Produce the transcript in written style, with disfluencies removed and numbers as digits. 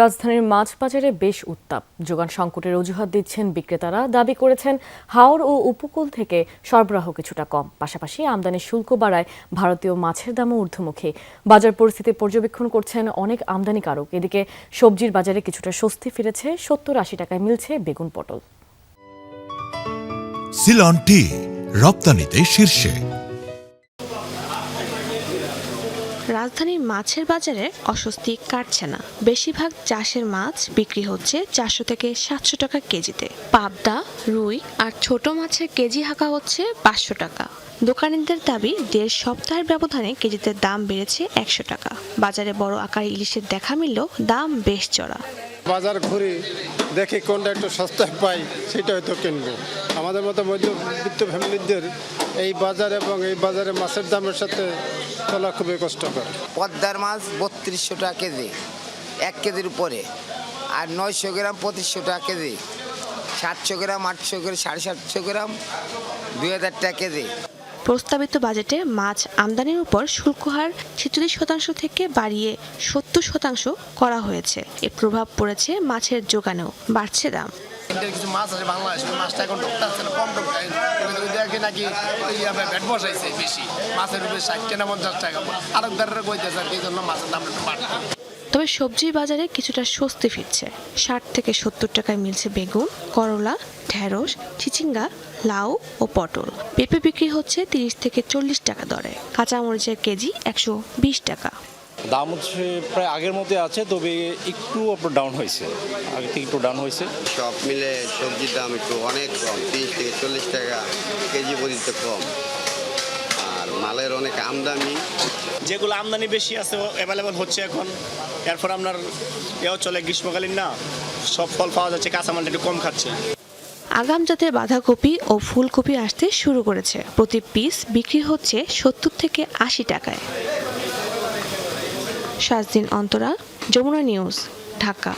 রাজধানীর মাছ বাজারে বেশ উত্তাপ। যোগান সংকটের অজুহাত দিচ্ছেন বিক্রেতারা। দাবি করেছেন হাওর ও উপকূল থেকে সরবরাহ কিছুটা কম, পাশাপাশি আমদানি শুল্ক বাড়ায় ভারতীয় মাছের দামও ঊর্ধ্বমুখী। বাজার পরিস্থিতি পর্যবেক্ষণ করছেন অনেক আমদানিকারক। এদিকে সবজির বাজারে কিছুটা স্বস্তি ফিরেছে। 70-80 টাকায় মিলছে বেগুন, পটল। সিলন টি রপ্তানিতে শীর্ষে। রাজধানীর মাছের বাজারে অস্বস্তি কাটছে না। বেশিরভাগ চাষের মাছ বিক্রি হচ্ছে 400 থেকে 700 টাকা কেজিতে। পাবদা, রুই আর ছোট মাছের কেজি হাঁকা হচ্ছে 500 টাকা। দোকানিদের দাবি 1.5 সপ্তাহের ব্যবধানে কেজিতে দাম বেড়েছে 100 টাকা। বাজারে বড় আকারে ইলিশের দেখা মিললেও দাম বেশ চড়া। বাজার ঘুরি, দেখি কোনটা একটু সস্তায় পাই সেটা হয়তো কিনবো। আমাদের মতো মধ্যবিত্ত ফ্যামিলিদের এই বাজার এবং এই বাজারে মাছের দামের সাথে চলা খুবই কষ্টকর। পদ্মার মাছ 3200 টাকা কেজি, 1 কেজির উপরে। আর 900 গ্রাম 2500 টাকা কেজি, 700 গ্রাম 800 গ্রাম 750 গ্রাম 2000 টাকা কেজি। প্রস্তাবিত বাজেটে মাছ আমদানির উপর শুল্ক হার 46% থেকে বাড়িয়ে 70% করা হয়েছে। এর প্রভাব পড়েছে মাছের যোগানেও, বাড়ছে দাম। কিছু মাছ আছে বাংলাদেশে, মাছটা এখন ঢুকতেছে না, কম ঢুকছে। দেখি নাকি ভ্যাট বসাইছে বেশি, মাছের উপরে 60 টাকা 50 টাকা আরেকদারের কইতেছে, এই জন্য মাছের দাম একটু বাড়ছে। তবে সবজির বাজারে কিছুটা স্বস্তি ফিরছে। 60 থেকে 70 টাকায় মিলছে বেগুন, করলা, ঢেঁড়স, চিচিঙ্গা, লাউ ও পটল। পেঁপে বিক্রি হচ্ছে 30 থেকে 40 টাকা দরে। কাঁচামরিচের কেজি 120 টাকা। দাম হচ্ছে প্রায় আগের মধ্যে আছে, তবে একটু ডাউন হয়েছে, আগে থেকে একটু ডাউন হয়েছে। সব মিলে সবজির দাম একটু অনেক কম, 30 থেকে 40 টাকা কেজি পর্যন্ত কম। আর মালের অনেক আমদানি, যেগুলো আমদানি বেশি আছে অ্যাভেলেবল হচ্ছে এখন। এরপর আপনার এও চলে গ্রীষ্মকালীন না, সব ফল পাওয়া যাচ্ছে, কাঁচামালটা একটু কম খাচ্ছে। আগাম জাতের বাঁধাকপি ও ফুলকপি আসতে শুরু করেছে। প্রতি পিস বিক্রি হচ্ছে 70 থেকে 80 টাকায়। শাজদিন অন্তরা, যমুনা নিউজ, ঢাকা।